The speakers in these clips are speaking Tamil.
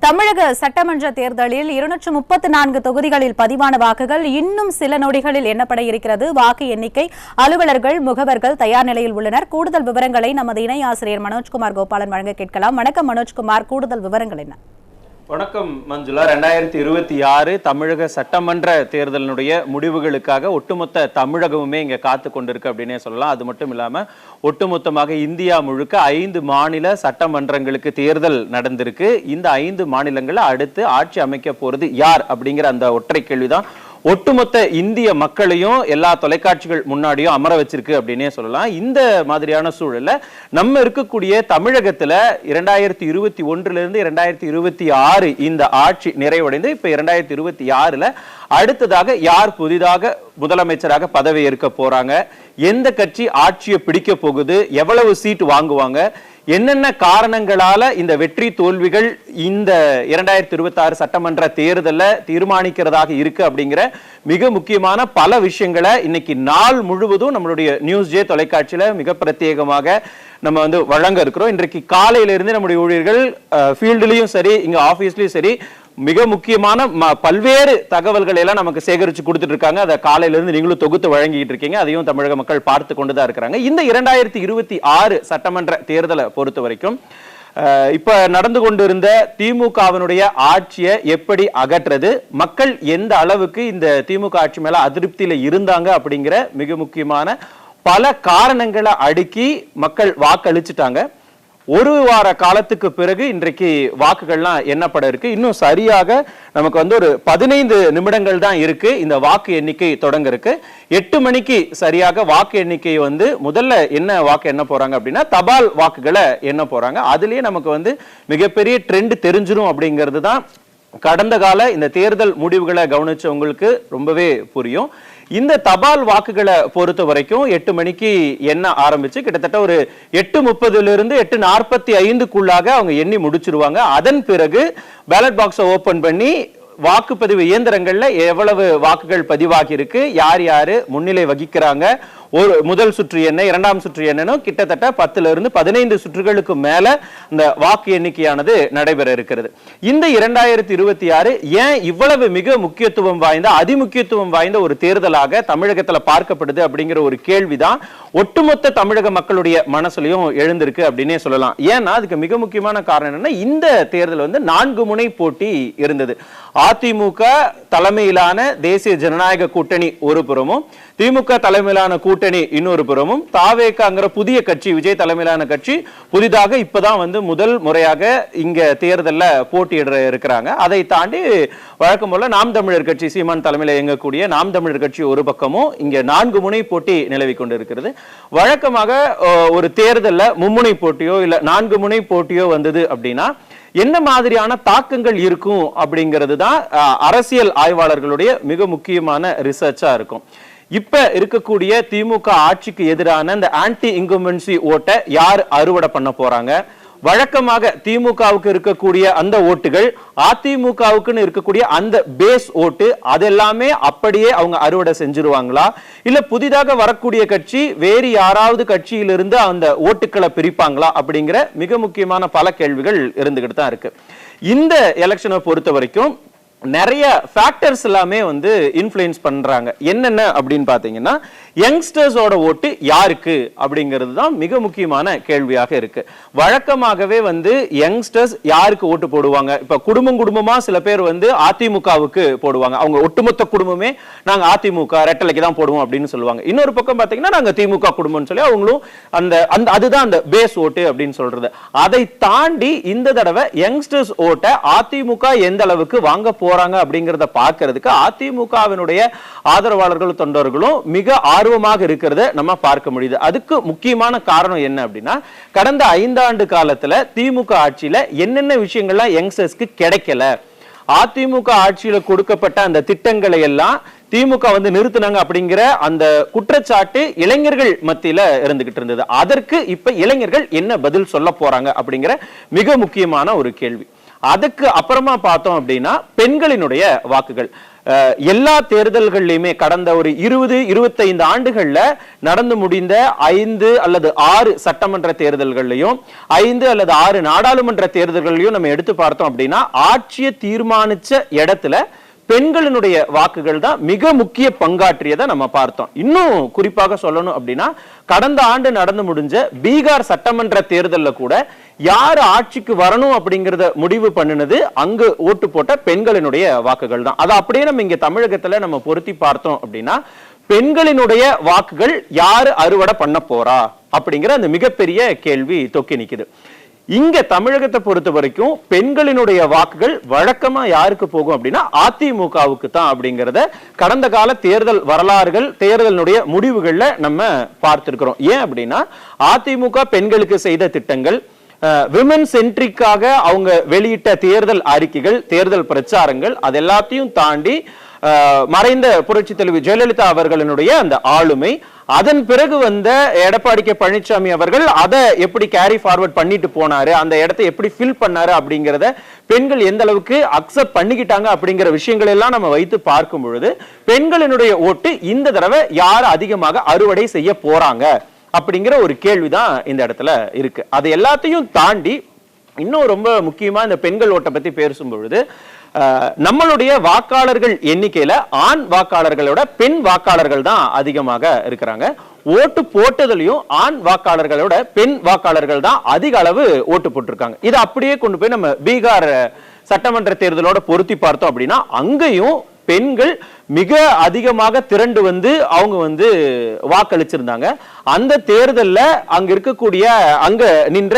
தமிழக சட்டமன்ற தேர்தலில் 234 தொகுதிகளில் பதிவான வாக்குகள் இன்னும் சில நொடிகளில் எண்ணப்பட இருக்கிறது. வாக்கு எண்ணிக்கை அலுவலர்கள், முகவர்கள் தயார் நிலையில் உள்ளனர். கூடுதல் விவரங்களை நமது இணை ஆசிரியர் மனோஜ்குமார் கோபாலன் வழங்க கேட்கலாம். வணக்கம் மனோஜ்குமார், கூடுதல் விவரங்கள் என்ன? வணக்கம் மஞ்சுளா. 2026 தமிழக சட்டமன்ற தேர்தலினுடைய முடிவுகளுக்காக ஒட்டுமொத்த தமிழகமுமே இங்க காத்து கொண்டிருக்கு அப்படின்னே சொல்லலாம். அது மட்டும் இல்லாம ஒட்டுமொத்தமாக இந்தியா முழுக்க 5 மாநில சட்டமன்றங்களுக்கு தேர்தல் நடந்திருக்கு. இந்த 5 மாநிலங்கள்ல அடுத்து ஆட்சி அமைக்க போறது யார் அப்படிங்கிற அந்த ஒற்றை கேள்விதான் ஒட்டுமொத்த இந்திய மக்களையும் எல்லா தொலைக்காட்சிகள் முன்னாடியும் அமர வச்சிருக்கு அப்படின்னே சொல்லலாம். இந்த மாதிரியான சூழல்ல நம்ம இருக்கக்கூடிய தமிழகத்துல 2021 2026 இந்த ஆட்சி நிறைவடைந்து இப்ப 2026 அடுத்ததாக யார் புதிதாக முதலமைச்சராக பதவி ஏற்க போறாங்க, எந்த கட்சி ஆட்சியை பிடிக்க போகுது, எவ்வளவு சீட் வாங்குவாங்க, என்னென்ன காரணங்களால இந்த வெற்றி தோல்விகள் இந்த 2026 சட்டமன்ற தேர்தலில் தீர்மானிக்கிறதாக இருக்கு அப்படிங்கிற மிக முக்கியமான பல விஷயங்களை இன்னைக்கு நாள் முழுவதும் நம்மளுடைய நியூஸ் ஜே தொலைக்காட்சியில மிக பிரத்யேகமாக நம்ம வழங்க இருக்கிறோம். இன்றைக்கு காலையில இருந்து நம்முடைய ஊழியர்கள் ஃபீல்டுலயும் சரி, இங்க ஆபீஸ்லயும் சரி, மிக முக்கியமான பல்வேறு தகவல்களை எல்லாம் நமக்கு சேகரிச்சு கொடுத்துட்டு இருக்காங்க. அதை காலையில இருந்து நீங்களும் தொகுத்து வழங்கிட்டு இருக்கீங்க. அதையும் தமிழக மக்கள் பார்த்து கொண்டுதான் இருக்கிறாங்க. இந்த 2026 சட்டமன்ற தேர்தலை பொறுத்த வரைக்கும் இப்ப நடந்து கொண்டிருந்த திமுகவினுடைய ஆட்சியை எப்படி அகற்றது, மக்கள் எந்த அளவுக்கு இந்த திமுக ஆட்சி மேல அதிருப்தியில இருந்தாங்க அப்படிங்கிற மிக முக்கியமான பல காரணங்களை அடுக்கி மக்கள் வாக்களிச்சுட்டாங்க. ஒரு வார காலத்துக்கு பிறகு இன்றைக்கு வாக்குகள்லாம் எண்ணப்பட இருக்கு. இன்னும் சரியாக நமக்கு ஒரு 15 நிமிடங்கள் தான் இருக்கு இந்த வாக்கு எண்ணிக்கை தொடங்க இருக்கு. 8 மணிக்கு சரியாக வாக்கு எண்ணிக்கை முதல்ல என்ன வாக்கு எண்ண போறாங்க அப்படின்னா தபால் வாக்குகளை எண்ண போறாங்க. அதுலயே நமக்கு மிகப்பெரிய ட்ரெண்ட் தெரிஞ்சிடும் அப்படிங்கிறது தான் கடந்த கால இந்த தேர்தல் முடிவுகளை கவனிச்சவங்களுக்கு ரொம்பவே புரியும். இந்த தபால் வாக்குகளை பொறுத்த வரைக்கும் 8 மணிக்கு எண்ண ஆரம்பிச்சு கிட்டத்தட்ட ஒரு 8:30 8:45 அவங்க எண்ணி முடிச்சிருவாங்க. அதன் பிறகு பேலட் பாக்ஸை ஓபன் பண்ணி வாக்குப்பதிவு இயந்திரங்கள்ல எவ்வளவு வாக்குகள் பதிவாகி இருக்கு, யார் யாரு முன்னிலை வகிக்கிறாங்க, ஒரு முதல் சுற்று என்ன, இரண்டாம் சுற்று என்னன்னு கிட்டத்தட்ட 10 15 சுற்றுகளுக்கு மேல இந்த வாக்கு எண்ணிக்கையானது நடைபெற இருக்கிறது. இந்த 2026 ஏன் இவ்வளவு மிக முக்கியத்துவம் வாய்ந்த அதிமுக்கியத்துவம் வாய்ந்த ஒரு தேர்தலாக தமிழகத்துல பார்க்கப்படுது அப்படிங்கிற ஒரு கேள்விதான் ஒட்டுமொத்த தமிழக மக்களுடைய மனசுலயும் எழுந்திருக்கு அப்படின்னே சொல்லலாம். ஏன்னா அதுக்கு மிக முக்கியமான காரணம் என்னன்னா இந்த தேர்தல் 4 முனை போட்டி இருந்தது. அதிமுக தலைமையிலான தேசிய ஜனநாயக கூட்டணி ஒரு புறமும், திமுக தலைமையிலான கூட்டணி இன்னொரு புறமும், தாவேகாங்கிற புதிய கட்சி, விஜய் தலைமையிலான கட்சி புதிதாக இப்பதான் முதல் முறையாக இங்க தேர்தல்ல போட்டியிட இருக்கிறாங்க. அதை தாண்டி வழக்கம் போல நாம் தமிழர் கட்சி, சீமான் தலைமையில இயங்கக்கூடிய நாம் தமிழர் கட்சி ஒரு பக்கமும் இங்க 4 முனை போட்டி நிலவி கொண்டிருக்கிறது. வழக்கமாக ஒரு தேர்தல்ல மும்முனை போட்டியோ இல்ல 4 முனை போட்டியோ வந்தது அப்படின்னா என்ன மாதிரியான தாக்கங்கள் இருக்கும் அப்படிங்கிறது தான் அரசியல் ஆய்வாளர்களுடைய மிக முக்கியமான ரிசர்ச்சா இருக்கும். இப்ப இருக்கக்கூடிய திமுக ஆட்சிக்கு எதிரான இந்த ஆன்டி இன்கம்பன்சி ஓட்டை யார் அறுவடை பண்ண போறாங்க, வழக்கமாக திமுகவுக்கு இருக்கக்கூடிய அந்த ஓட்டுகள் அதிமுகவுக்குன்னு இருக்கக்கூடிய அந்த பேஸ் ஓட்டு அதெல்லாமே அப்படியே அவங்க அறுவடை செஞ்சிருவாங்களா, இல்ல புதிதாக வரக்கூடிய கட்சி வேறு யாராவது கட்சியிலிருந்து அந்த ஓட்டுக்களை பிரிப்பாங்களா அப்படிங்கிற மிக முக்கியமான பல கேள்விகள் இருந்துகிட்டு தான் இருக்கு. இந்த எலெக்ஷனை பொறுத்த வரைக்கும் நிறைய ஃபேக்டர்ஸ் எல்லாமே இன்ஃப்ளூயன்ஸ் பண்றாங்க. என்னென்ன அப்படின்னு பாத்தீங்கன்னா யங்ஸ்டர்ஸோட ஓட்டு யாருக்கு அப்படிங்கிறது தான் மிக முக்கியமான கேள்வியாக இருக்கு. வழக்கமாகவே யங்ஸ்டர்ஸ் யாருக்கு ஓட்டு போடுவாங்க, இப்ப குடும்பமா சில பேர் அதிமுகவுக்கு போடுவாங்க. அவங்க ஒட்டுமொத்த குடும்பமே நாங்க அதிமுக ரெட்டலைக்கு தான் போடுவோம் அப்படின்னு சொல்லுவாங்க. இன்னொரு பக்கம் பாத்தீங்கன்னா நாங்க திமுக குடும்பம்னு சொல்லி அவங்களும் அதுதான் அந்த பேஸ் ஓட்டு அப்படின்னு சொல்றது. அதை தாண்டி இந்த தடவை யங்ஸ்டர்ஸ் ஓட்டை அதிமுக எந்த அளவுக்கு வாங்க போறாங்க அப்படிங்கறத பார்க்கிறதுக்கு அதிமுகவினுடைய ஆதரவாளர்களும் தொண்டர்களும் மிக ஆர்வமாக இருக்கிறத நம்ம பார்க்க முடியுது. அதுக்கு முக்கியமான காரணம் என்ன அப்படின்னா கடந்த 5 ஆண்டு காலத்துல திமுக ஆட்சியில என்னென்ன விஷயங்கள்லாம் யங்ஸ்டர்ஸ்க்கு கிடைக்கல, அதிமுக ஆட்சியில கொடுக்கப்பட்ட அந்த திட்டங்களை எல்லாம் திமுக நிறுத்தினாங்க அப்படிங்கிற அந்த குற்றச்சாட்டு இளைஞர்கள் மத்தியில இருந்துகிட்டு இருந்தது. அதற்கு இப்ப இளைஞர்கள் என்ன பதில் சொல்ல போறாங்க அப்படிங்கிற மிக முக்கியமான ஒரு கேள்வி. அதுக்கு அப்புறமா பார்த்தோம் அப்படின்னா பெண்களினுடைய வாக்குகள். எல்லா தேர்தல்கள்லயுமே கடந்த ஒரு 20-25 ஆண்டுகள்ல நடந்து முடிந்த 5 அல்லது 6 சட்டமன்ற தேர்தல்கள்லயும் 5 அல்லது 6 நாடாளுமன்ற தேர்தல்களையும் நம்ம எடுத்து பார்த்தோம் அப்படின்னா ஆட்சியை தீர்மானிச்ச இடத்துல பெண்களினுடைய வாக்குகள் தான் மிக முக்கிய பங்காற்றியதை நம்ம பார்த்தோம். இன்னும் குறிப்பாக சொல்லணும் அப்படின்னா கடந்த ஆண்டு நடந்து முடிஞ்ச பீகார் சட்டமன்ற தேர்தலில் கூட யார் ஆட்சிக்கு வரணும் அப்படிங்கறத முடிவு பண்ணினது அங்கு ஓட்டு போட்ட பெண்களினுடைய வாக்குகள் தான். அதை அப்படியே நம்ம இங்க தமிழகத்துல நம்ம பொருத்தி பார்த்தோம் அப்படின்னா பெண்களினுடைய வாக்குகள் யாரு அறுவடை பண்ண போறா அப்படிங்கிற அந்த மிகப்பெரிய கேள்வி தொக்கி நிக்குது. இங்க தமிழகத்தை பொறுத்த வரைக்கும் பெண்களினுடைய வாக்குகள் வழக்கமா யாருக்கு போகும் அப்படின்னா அதிமுகவுக்கு தான் அப்படிங்கறத கடந்த கால தேர்தல் வரலாறுகள் தேர்தலினுடைய முடிவுகள்ல நம்ம பார்த்திருக்கிறோம். ஏன் அப்படின்னா அதிமுக பெண்களுக்கு செய்த திட்டங்கள், விமன் சென்ட்ரிக்காக அவங்க வெளியிட்ட தேர்தல் அறிக்கைகள், தேர்தல் பிரச்சாரங்கள், அது எல்லாத்தையும் தாண்டி மறைந்த புரட்சி தலைவி ஜெயலலிதா அவர்களினுடைய அந்த ஆளுமை, அதன் பிறகு வந்த எடப்பாடி கே பழனிசாமி அவர்கள் அதை எப்படி கேரி ஃபார்வர்ட் பண்ணிட்டு போனாரு, அந்த இடத்தை எப்படி ஃபில் பண்ணாரு அப்படிங்கறத பெண்கள் எந்த அளவுக்கு அக்செப்ட் பண்ணிக்கிட்டாங்க அப்படிங்கிற விஷயங்கள் எல்லாம் நம்ம வைத்து பார்க்கும் பொழுது பெண்களினுடைய ஓட்டு இந்த தடவை யார் அதிகமாக அறுவடை செய்ய போறாங்க அப்படிங்கிற ஒரு கேள்விதான் இந்த இடத்துல இருக்கு. அது எல்லாத்தையும் தாண்டி இன்னும் ரொம்ப முக்கியமா இந்த பெண்கள் ஓட்டை பத்தி பேசும் பொழுது நம்மளுடைய வாக்காளர்கள் எண்ணிக்கையில ஆண் வாக்காளர்களோட பெண் வாக்காளர்கள் தான் அதிகமாக இருக்கிறாங்க. ஓட்டு போட்டதுலயும் ஆண் வாக்காளர்களோட பெண் வாக்காளர்கள் தான் அதிக அளவு ஓட்டு போட்டிருக்காங்க. இதை அப்படியே கொண்டு போய் நம்ம பீகார் சட்டமன்ற தேர்தலோட பொருத்தி பார்த்தோம் அப்படின்னா அங்கேயும் பெண்கள் மிக அதிகமாக திரண்டு வந்து அவங்க வந்து வாக்களிச்சிருந்தாங்க. அந்த தேர்தல்ல அங்க இருக்கக்கூடிய அங்க நின்ற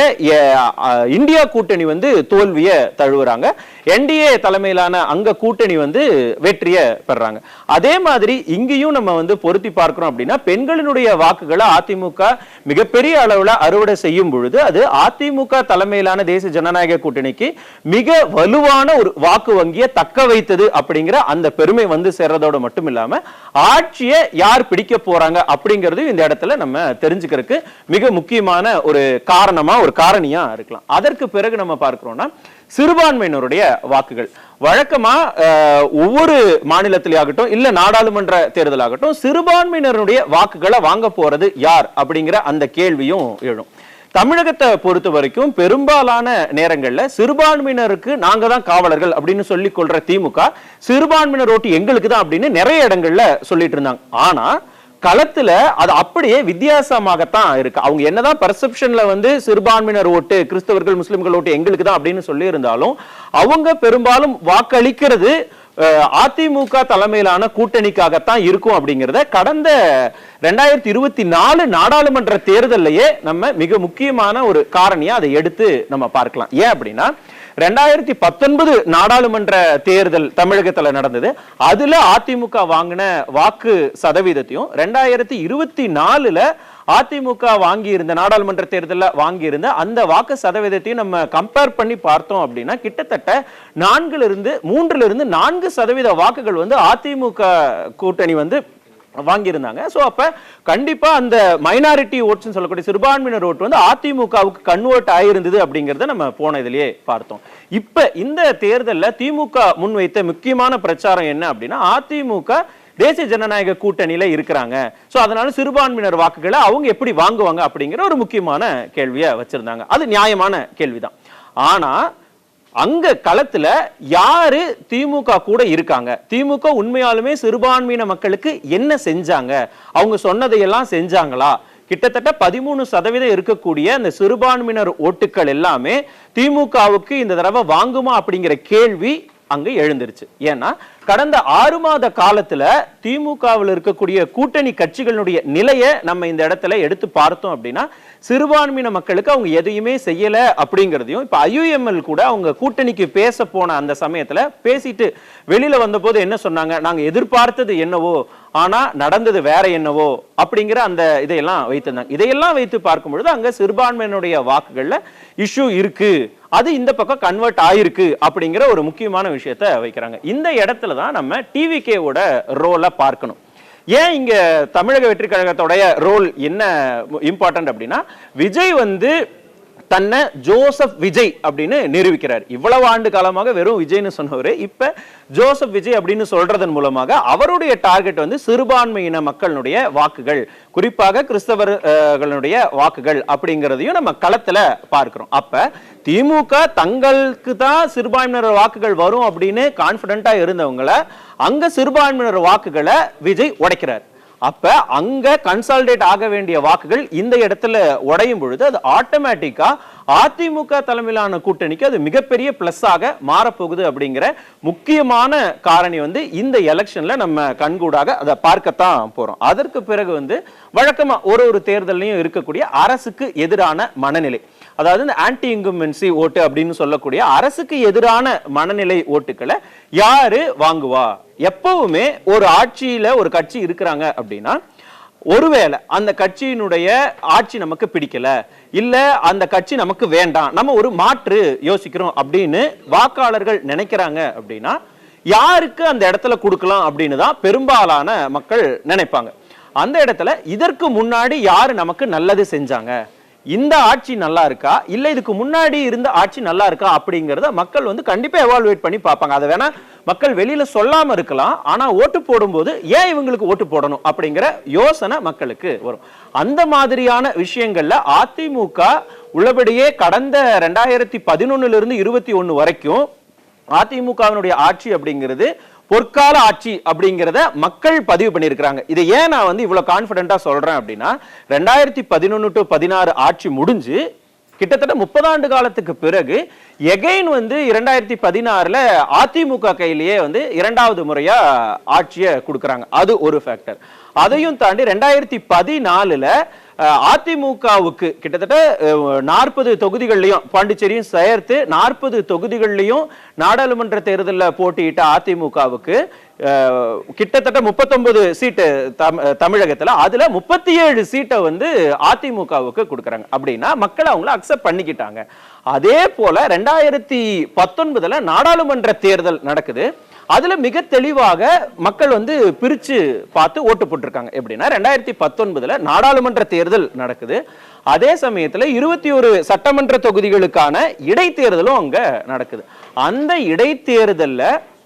இந்தியா கூட்டணி வந்து தோல்விய தழுவுறாங்க. என்டிஏ தலைமையிலான அங்க கூட்டணி வந்து வெற்றிய பெறாங்க. அதே மாதிரி இங்கேயும் நம்ம வந்து பொருத்தி பார்க்கிறோம் அப்படின்னா பெண்களினுடைய வாக்குகளை அதிமுக மிகப்பெரிய அளவுல அறுவடை செய்யும் பொழுது அது அதிமுக தலைமையிலான தேசிய ஜனநாயக கூட்டணிக்கு மிக வலுவான ஒரு வாக்கு வங்கியை தக்க வைத்தது அப்படிங்கிற அந்த பெருமை வந்து சேர்றதோட மட்டும் இல்லாம ஆட்சியை யார் பிடிக்க போறாங்க அப்படிங்கிறது இந்த இடத்துல நம்ம தெரிஞ்சுக்கிறதுக்கு மிக முக்கியமான ஒரு காரணமா ஒரு காரணியா இருக்கலாம். அதற்கு பிறகு நம்ம பார்க்கிறோம்னா சிறுபான்மையினருடைய வாக்குகள் வழக்கமா ஒவ்வொரு மாநிலத்திலாகட்டும் இல்ல நாடாளுமன்ற தேர்தல் ஆகட்டும் சிறுபான்மையினருடைய வாக்குகளை வாங்க போறது யார் அப்படிங்கிற அந்த கேள்வியும் எழும். தமிழகத்தை பொறுத்த வரைக்கும் பெரும்பாலான நேரங்கள்ல சிறுபான்மையினருக்கு நாங்க தான் காவலர்கள் அப்படின்னு சொல்லிக் கொள்ற திமுக சிறுபான்மையினர் ஓட்டு எங்களுக்கு தான் அப்படின்னு நிறைய இடங்கள்ல சொல்லிட்டு இருந்தாங்க. ஆனா களத்துல அது அப்படியே வித்தியாசமாகத்தான் இருக்கு. அவங்க என்னதான் பர்செப்ஷன்ல வந்து சிறுபான்மையினர் ஓட்டு கிறிஸ்தவர்கள் முஸ்லிம்கள் ஓட்டு எங்களுக்கு தான் அப்படின்னு சொல்லி இருந்தாலும் அவங்க பெரும்பாலும் வாக்களிக்கிறது அதிமுக தலைமையிலான கூட்டணிக்காகத்தான் இருக்கும் அப்படிங்கறத கடந்த 2024 நாடாளுமன்ற தேர்தலையே நம்ம மிக முக்கியமான ஒரு காரணியா அதை எடுத்து நம்ம பார்க்கலாம். ஏன் அப்படின்னா 2019 நாடாளுமன்ற தேர்தல் தமிழகத்துல நடந்தது. அதுல அதிமுக வாங்கின வாக்கு சதவீதத்தையும் 2024ல அதிமுக வாங்கி இருந்த நாடாளுமன்ற தேர்தலில் வாங்கி இருந்த அந்த வாக்கு சதவீதத்தையும் நம்ம கம்பேர் பண்ணி பார்த்தோம் அப்படின்னா கிட்டத்தட்ட 3% வாக்குகள் வந்து அதிமுக கூட்டணி வந்து வாங்கியிருந்தாங்க. சோ அப்ப கண்டிப்பா அந்த மைனாரிட்டி ஓட்ஸ் சொல்லக்கூடிய சிறுபான்மையினர் ஓட்டு வந்து அதிமுகவுக்கு கன்வெர்ட் ஆயிருந்தது அப்படிங்கறத நம்ம போன இதுலயே பார்த்தோம். இப்ப இந்த தேர்தலில் திமுக முன்வைத்த முக்கியமான பிரச்சாரம் என்ன அப்படின்னா அதிமுக தேசிய ஜனநாயக கூட்டணியில இருக்கிறாங்க. சோ அதனால சிறுபான்மையினர் வாக்குகளை அவங்க எப்படி வாங்குவாங்க அப்படிங்கிற ஒரு முக்கியமான கேள்வியை வச்சிருந்தாங்க. அது நியாயமான கேள்விதான். ஆனா அங்க களத்துல யாரு திமுக கூட இருக்காங்க, திமுக உண்மையாலுமே சிறுபான்மையின மக்களுக்கு என்ன செஞ்சாங்க, அவங்க சொன்னதையெல்லாம் செஞ்சாங்களா? கிட்டத்தட்ட 13% இருக்கக்கூடிய அந்த சிறுபான்மையினர் ஓட்டுகள் எல்லாமே திமுகவுக்கு இந்த தடவை வாங்குமா அப்படிங்கிற கேள்வி அங்க எழுந்திருச்சு. ஏன்னா கடந்த 6 மாத காலத்துல திமுகவில் இருக்கக்கூடிய கூட்டணி கட்சிகளுடைய நிலையை நம்ம இந்த இடத்துல எடுத்து பார்த்தோம் அப்படின்னா சிறுபான்மையின மக்களுக்கு அவங்க எதையுமே செய்யல அப்படிங்கிறதையும் இப்ப IUML கூட அவங்க கூட்டணிக்கு பேச போன அந்த சமயத்துல பேசிட்டு வெளியில வந்த போது என்ன சொன்னாங்க, நாங்க எதிர்பார்த்தது என்னவோ ஆனா நடந்தது வேற என்னவோ அப்படிங்கிற அந்த இதையெல்லாம் வைத்திருந்தாங்க. இதையெல்லாம் வைத்து பார்க்கும் பொழுது அங்க சிறுபான்மையினுடைய வாக்குகள்ல இஷ்யூ இருக்கு, அது இந்த பக்கம் கன்வெர்ட் ஆயிருக்கு அப்படிங்கிற ஒரு முக்கியமான விஷயத்தை வைக்கிறாங்க. இந்த இடத்துல தான் நம்ம டிவிகேவோட ரோலை பார்க்கணும். ஏன் இங்க தமிழக வெற்றி கழகத்தோடைய ரோல் என்ன இம்பார்ட்டன்ட் அப்படின்னா விஜய் வந்து தன்னை ஜோசப் விஜய் அப்படின்னு நிரூபிக்கிறார். இவ்வளவு ஆண்டு காலமாக வெறும் விஜய்னு சொன்னவரு இப்ப ஜோசப் விஜய் அப்படின்னு சொல்றதன் மூலமாக அவருடைய டார்கெட் வந்து சிறுபான்மையின மக்களுடைய வாக்குகள், குறிப்பாக கிறிஸ்தவர்களுடைய வாக்குகள் அப்படிங்கிறதையும் நம்ம களத்துல பார்க்கிறோம். அப்ப திமுக தங்களுக்கு தான் சிறுபான்மையினர் வாக்குகள் வரும் அப்படின்னு கான்பிடண்டா இருந்தவங்களை அங்க சிறுபான்மையினர் வாக்குகளை விஜய் உடைக்கிறார். அப்ப அங்க கன்சாலிடேட் ஆக வேண்டிய வாக்குகள் இந்த இடத்துல உடையும் பொழுது அது ஆட்டோமேட்டிக்கா அதிமுக தலைமையிலான கூட்டணிக்கு அது மிகப்பெரிய பிளஸ் ஆக மாறப்போகுது அப்படிங்கிற முக்கியமான காரணி வந்து இந்த எலெக்ஷன்ல நம்ம கண்கூடாக அதை பார்க்கத்தான் போறோம். அதற்கு பிறகு வந்து வழக்கமா ஒரு தேர்தலையும் இருக்கக்கூடிய அரசுக்கு எதிரான மனநிலை, அதாவது இந்த ஆன்டி இன்கம்பன்சி ஓட்டு அப்படின்னு சொல்லக்கூடிய அரசுக்கு எதிரான மனநிலை ஓட்டுக்களை யாரு வாங்குவா? எப்பவுமே ஒரு ஆட்சியில ஒரு கட்சி இருக்கிறாங்க அப்படின்னா ஒருவேளை அந்த கட்சியினுடைய ஆட்சி நமக்கு பிடிக்கல, இல்ல அந்த கட்சி நமக்கு வேண்டாம், நம்ம ஒரு மாற்று யோசிக்கிறோம் அப்படின்னு வாக்காளர்கள் நினைக்கிறாங்க அப்படின்னா யாருக்கு அந்த இடத்துல கொடுக்கலாம் அப்படின்னு தான் பெரும்பாலான மக்கள் நினைப்பாங்க. அந்த இடத்துல இதற்கு முன்னாடி யாரு நமக்கு நல்லது செஞ்சாங்க, இந்த ஆட்சி நல்லா இருக்கா இல்ல இதுக்கு முன்னாடி இருந்த ஆட்சி நல்லா இருக்கா அப்படிங்கறத மக்கள் வந்து கண்டிப்பா எவாலுவேட் பண்ணி பார்ப்பாங்க. அதை வேணா மக்கள் வெளியில சொல்லாம இருக்கலாம், ஆனா ஓட்டு போடும்போது ஏன் இவங்களுக்கு ஓட்டு போடணும் அப்படிங்கிற யோசனை மக்களுக்கு வரும். அந்த மாதிரியான விஷயங்கள்ல அதிமுக உள்ளபடியே கடந்த 2011 இருந்து 21 வரைக்கும் அதிமுகவினுடைய ஆட்சி அப்படிங்கிறது பொற்கால ஆட்சி அப்படிங்கிறத மக்கள் பதிவு பண்ணியிருக்கிறாங்க. இதை ஏன் நான் வந்து இவ்வளவு கான்பிடண்டா சொல்றேன் அப்படின்னா 2011 to 16 ஆட்சி முடிஞ்சு கிட்டத்தட்ட 30 ஆண்டு காலத்துக்கு பிறகு எகைன் வந்து 2016 அதிமுக கையிலேயே வந்து இரண்டாவது முறையா ஆட்சியை கொடுக்கறாங்க. அது ஒரு ஃபேக்டர். அதையும் தாண்டி 2014 அதிமுகவுக்கு கிட்டத்தட்ட 40 தொகுதிகள்லையும் பாண்டிச்சேரியும் சேர்த்து 40 தொகுதிகள்லையும் நாடாளுமன்ற தேர்தலில் போட்டியிட்ட அதிமுகவுக்கு கிட்டத்தட்ட 39 சீட்டு தமிழகத்துல, அதுல 37 சீட்டை வந்து அதிமுகவுக்கு கொடுக்கறாங்க. அப்படின்னா மக்கள் அவங்கள அக்செப்ட் பண்ணிக்கிட்டாங்க. அதே போல 2019 நாடாளுமன்ற தேர்தல் நடக்குது. அதுல மிக தெளிவாக மக்கள் வந்து பிரிச்சு பார்த்து ஓட்டு போட்டிருக்காங்க. எப்படின்னா 2019 நாடாளுமன்ற தேர்தல் நடக்குது. அதே சமயத்துல 21 சட்டமன்ற தொகுதிகளுக்கான இடைத்தேர்தலும் அங்க நடக்குது. அந்த இடைத்தேர்தல்ல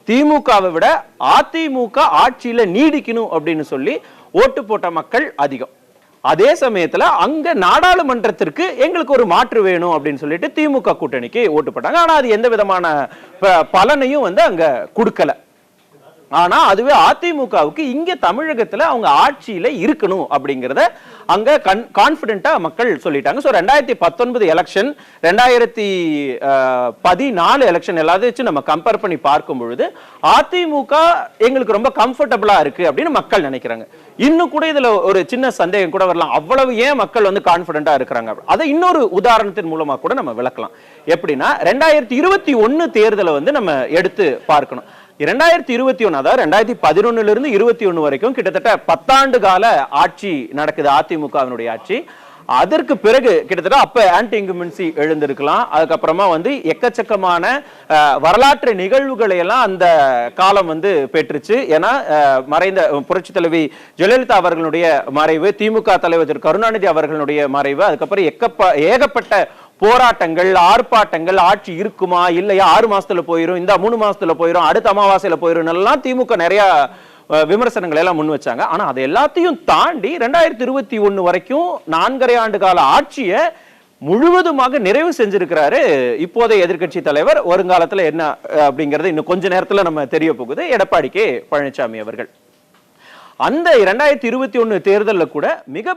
திமுகவை விட அதிமுக ஆட்சியில நீடிக்கணும் அப்படின்னு சொல்லி ஓட்டு போட்ட மக்கள் அதிகம். அதே சமயத்துல அங்க நாடாளுமன்றத்திற்கு எங்களுக்கு ஒரு மாற்று வேணும் அப்படின்னு சொல்லிட்டு திமுக கூட்டணிக்கு ஓட்டு போட்டாங்க. ஆனா அது எந்த விதமான பலனையும் வந்து அங்க கொடுக்கல. ஆனா அதுவே அதிமுகவுக்கு இங்க தமிழகத்துல அவங்க ஆட்சியில இருக்கணும் அப்படிங்கறத அங்க கான்பிடென்ட்டா மக்கள் சொல்லிட்டாங்க. சோ 2019 எலெக்ஷன் 2014 எலெக்ஷன் எல்லாத்தையும் நம்ம கம்பேர் பண்ணி பார்க்கும் பொழுது அதிமுக எங்களுக்கு ரொம்ப கம்ஃபர்டபுளா இருக்கு அப்படின்னு மக்கள் நினைக்கிறாங்க. இன்னும் கூட இதுல ஒரு சின்ன சந்தேகம் கூட வரலாம், அவ்வளவு ஏன் மக்கள் வந்து கான்பிடென்ட்டா இருக்கிறாங்க? அதை இன்னொரு உதாரணத்தின் மூலமா கூட நம்ம விளக்கலாம். எப்படின்னா 2021 தேர்தலை வந்து நம்ம எடுத்து பார்க்கணும். 2021 அதாவது 2011 இருந்து 21 வரைக்கும் கிட்டத்தட்ட 10 ஆண்டு கால ஆட்சி நடக்குது அதிமுகவினுடைய ஆட்சி. அதற்கு பிறகு கிட்டத்தட்ட அப்ப ஆன்டி இன்கம்பன்சி எழுந்திருக்கலாம். அதுக்கப்புறமா வந்து எக்கச்சக்கமான வரலாற்று நிகழ்வுகளை எல்லாம் அந்த காலம் வந்து பெற்றுச்சு. ஏன்னா மறைந்த புரட்சி தலைவி ஜெயலலிதா அவர்களுடைய மறைவு, திமுக தலைவர் திரு கருணாநிதி அவர்களுடைய மறைவு, அதுக்கப்புறம் ஏகப்பட்ட போராட்டங்கள், ஆர்ப்பாட்டங்கள், ஆட்சி இருக்குமா இல்லையா, 6 மாசத்துல போயிரும், இந்த 3 மாசத்துல போயிரும், அடுத்த அமாவாசையில போயிரும் எல்லாம் திமுக நிறைய விமர்சனங்களை எல்லாம் முன் வச்சாங்க. ஆனா அது எல்லாத்தையும் தாண்டி 2021 வரைக்கும் 4.5 ஆண்டு கால ஆட்சியை முழுவதுமாக நிறைவு செஞ்சிருக்கிறாரு இப்போதைய எதிர்க்கட்சி தலைவர். வருங்காலத்துல என்ன அப்படிங்கறது இன்னும் கொஞ்ச நேரத்துல நம்ம தெரிய போகுது, எடப்பாடி கே பழனிசாமி அவர்கள். அந்த 2021 தேர்தல்ல கூட மிக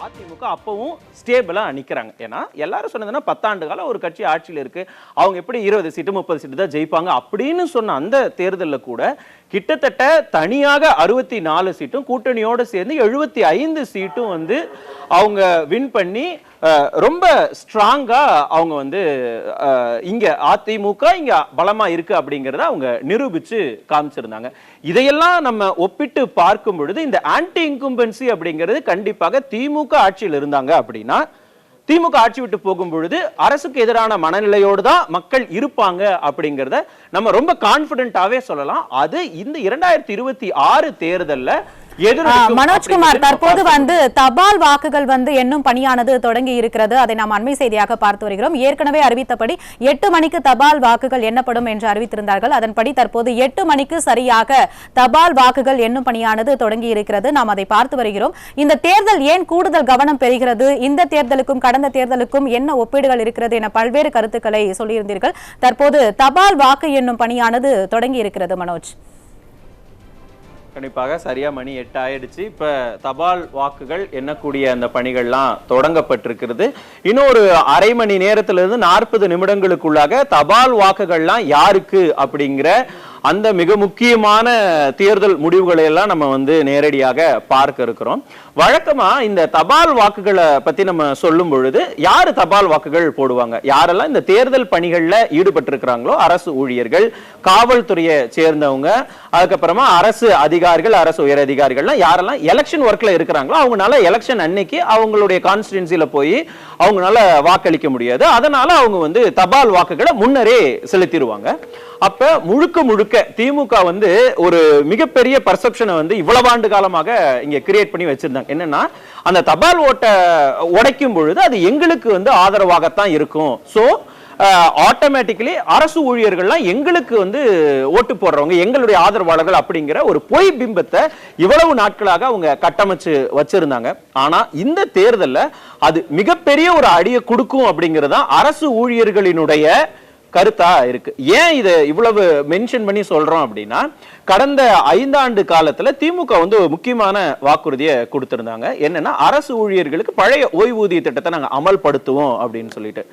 அதிமுக அப்பவும் ஸ்டேபிளா நிக்கிறாங்க. ஏன்னா எல்லாரும் சொன்னதுன்னா 10 ஆண்டு காலம் ஒரு கட்சி ஆட்சியில் இருக்கு, அவங்க எப்படி 20 சீட்டு 30 சீட்டு தான் ஜெயிப்பாங்க அப்படின்னு சொன்ன அந்த தேர்தலில் கூட கிட்டத்தட்ட தனியாக 64 சீட்டும் கூட்டணியோட சேர்ந்து 75 சீட்டும் வந்து அவங்க வின் பண்ணி ரொம்ப ஸ்ட்ராங்கா அவங்க வந்து இங்க அதிமுக இங்க பலமா இருக்கு அப்படிங்கறத அவங்க நிரூபிச்சு காமிச்சிருந்தாங்க. இதையெல்லாம் நம்ம ஒப்பிட்டு பார்க்கும் பொழுது இந்த ஆன்டி இன்கம்பன்சி அப்படிங்கிறது கண்டிப்பாக திமுக ஆட்சியில் இருந்தாங்க அப்படின்னா திமுக ஆட்சி விட்டு போகும் பொழுது அரசுக்கு எதிரான மனநிலையோடு தான் மக்கள் இருப்பாங்க அப்படிங்கறத நம்ம ரொம்ப கான்பிடென்ட்டாவே சொல்லலாம். அது இந்த 2026 தேர்தல்ல மனோஜ்குமார், தற்போது தபால் வாக்குகள் எண்ணும் பணியானது தொடங்கி இருக்கிறது. அதை நாம் அண்மை செய்தியாக பார்த்து வருகிறோம். ஏற்கனவே அறிவித்தபடி 8 மணிக்கு தபால் வாக்குகள் எண்ணப்படும் என்று அறிவித்திருந்தார்கள். அதன்படி தற்போது 8 மணிக்கு சரியாக தபால் வாக்குகள் எண்ணும் பணியானது தொடங்கி இருக்கிறது. நாம் அதை பார்த்து வருகிறோம். இந்த தேர்தல் ஏன் கூடுதல் கவனம் பெறுகிறது? இந்த தேர்தலுக்கும் கடந்த தேர்தலுக்கும் என்ன ஒப்பீடுகள் இருக்கிறது என பல்வேறு கருத்துக்களை சொல்லியிருந்தீர்கள். தற்போது தபால் வாக்கு எண்ணும் பணியானது தொடங்கி இருக்கிறது. மனோஜ், கண்டிப்பாக சரியா மணி 8 ஆயிடுச்சு. இப்ப தபால் வாக்குகள் எண்ணக்கூடிய அந்த பணிகள்லாம் தொடங்கப்பட்டிருக்கிறது. இன்னும் ஒரு அரை மணி நேரத்திலிருந்து 40 நிமிடங்களுக்குள்ளாக தபால் வாக்குகள்லாம் யாருக்கு அப்படிங்கிற அந்த மிக முக்கியமான தேர்தல் முடிவுகளை எல்லாம் நம்ம நேரடியாக பார்க்க இருக்கிறோம். வழக்கமா இந்த தபால் வாக்குகளை பத்தி நம்ம சொல்லும் பொழுது யாரு தபால் வாக்குகள் போடுவாங்க, யாரெல்லாம் இந்த தேர்தல் பணிகள்ல ஈடுபட்டு இருக்கிறாங்களோ, அரசு ஊழியர்கள், காவல்துறையை சேர்ந்தவங்க, அதுக்கப்புறமா அரசு அதிகாரிகள், அரசு உயர் அதிகாரிகள்லாம் யாரெல்லாம் எலெக்ஷன் ஒர்க்ல இருக்கிறாங்களோ அவங்களால எலெக்ஷன் அன்னைக்கு அவங்களுடைய கான்ஸ்டிட்யூன்சில போய் அவங்களால வாக்களிக்க முடியாது. அதனால அவங்க தபால் வாக்குகளை முன்னரே செலுத்திடுவாங்க. அப்ப முழுக்க முழுக்க திமுக ஒரு மிகப்பெரிய பர்செப்ஷனை இவ்வளவு ஆண்டு காலமாக இங்க கிரியேட் பண்ணி வச்சிருந்தாங்க. என்னன்னா, அந்த தபால் ஓட்டை உடைக்கும் பொழுது அது எங்களுக்கு ஆதரவாகத்தான் இருக்கும். சோ ஆட்டோமேட்டிக்கலி அரசு ஊழியர்கள்லாம் எங்களுக்கு ஓட்டு போடுறவங்க எங்களுடைய ஆதரவாளர்கள் அப்படிங்கிற ஒரு பொய் பிம்பத்தை இவ்வளவு நாட்களாக அவங்க கட்டமைச்சு வச்சிருந்தாங்க. ஆனா இந்த தேர்தல்ல அது மிகப்பெரிய ஒரு அடியை கொடுக்கும் அப்படிங்கறத அரசு ஊழியர்களினுடைய கருத்தா இருக்கு. ஏன் இதை இவ்வளவு மென்ஷன் பண்ணி சொல்றோம் அப்படின்னா, கடந்த 5 ஆண்டு காலத்துல திமுக முக்கியமான வாக்குறுதியை கொடுத்திருந்தாங்க. என்னன்னா, அரசு ஊழியர்களுக்கு பழைய ஓய்வூதிய திட்டத்தை நாங்க அமல்படுத்துவோம் அப்படின்னு சொல்லிட்டு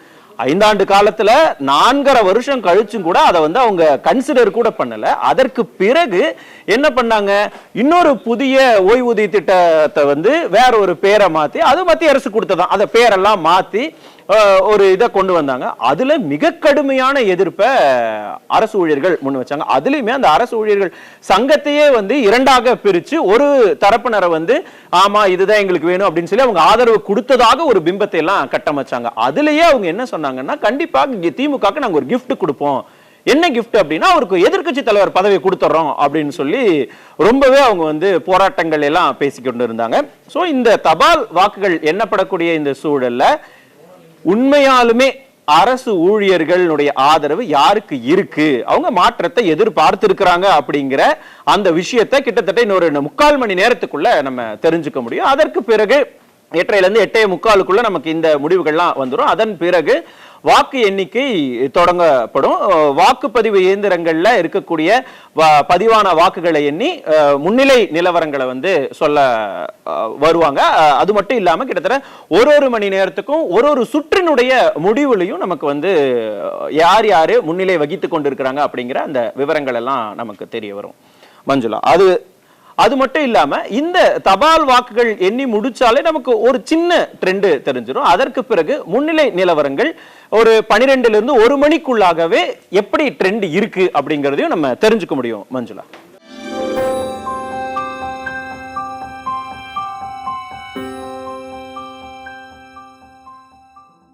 5 ஆண்டு காலத்துல 4.5 வருஷம் கழிச்சும் கூட அதை அவங்க கன்சிடர் கூட பண்ணல. அதற்கு பிறகு என்ன பண்ணாங்க, இன்னொரு புதிய ஓய்வூதிய திட்டத்தை வேற ஒரு பேரை மாத்தி, அது மத்திய அரசு கொடுத்ததான், அதை பேரெல்லாம் மாத்தி ஒரு இதை கொண்டு வந்தாங்க. அதுல மிக கடுமையான எதிர்ப்பை அரசு ஊழியர்கள் முன் வச்சாங்க. அதுலயுமே அந்த அரசு ஊழியர்கள் சங்கத்தையே இரண்டாக பிரிச்சு ஒரு தரப்பினரை ஆமா இதுதான் எங்களுக்கு வேணும் அப்படின்னு சொல்லி அவங்க ஆதரவு கொடுத்ததாக ஒரு பிம்பத்தை எல்லாம் கட்டமைச்சாங்க. அதுலயே அவங்க என்ன சொன்னாங்கன்னா, கண்டிப்பா திமுக நாங்க ஒரு கிஃப்ட் கொடுப்போம். என்ன கிஃப்ட் அப்படின்னா, அவருக்கு எதிர்க்கட்சி தலைவர் பதவியை கொடுத்துறோம் அப்படின்னு சொல்லி ரொம்பவே அவங்க போராட்டங்கள் எல்லாம் பேசிக்கொண்டு இருந்தாங்க. சோ இந்த தபால் வாக்குகள் எண்ணப்படக்கூடிய இந்த சூழல்ல உண்மையாலுமே அரசு ஊழியர்களுடைய ஆதரவு யாருக்கு இருக்கு, அவங்க மாற்றத்தை எதிர்பார்த்து இருக்கிறாங்க அப்படிங்கிற அந்த விஷயத்தை கிட்டத்தட்ட இன்னொரு 3/4 மணி நேரத்துக்குள்ள நம்ம தெரிஞ்சுக்க முடியும். அதற்கு பிறகு 8:30 8:45 நமக்கு இந்த முடிவுகள்லாம் வந்துடும். அதன் பிறகு வாக்கு எண்ணிக்கை தொடங்கப்படும். வாக்குப்பதிவு இயந்திரங்கள்ல இருக்கக்கூடிய பதிவான வாக்குகளை எண்ணி முன்னிலை நிலவரங்களை சொல்ல வருவாங்க. அது மட்டும் இல்லாம கிட்டத்தட்ட ஒரு மணி நேரத்துக்கும் ஒரு சுற்றினுடைய முடிவுலையும் நமக்கு யார் யாரு முன்னிலை வகித்து கொண்டிருக்கிறாங்க அப்படிங்கிற அந்த விவரங்கள் எல்லாம் நமக்கு தெரிய வரும். மஞ்சுளா, அது மட்டும் இல்லாம இந்த தபால் வாக்குகள் எண்ணி முடிச்சாலே நமக்கு ஒரு சின்ன ட்ரெண்ட் தெரிஞ்சிடும். அதற்கு பிறகு முன்னிலை நிலவரங்கள் ஒரு 12 லிருந்து 1 மணிக்குள்ளாகவே எப்படி ட்ரெண்ட் இருக்கு அப்படிங்கறதையும் நம்ம தெரிஞ்சுக்க முடியும். மஞ்சுளா.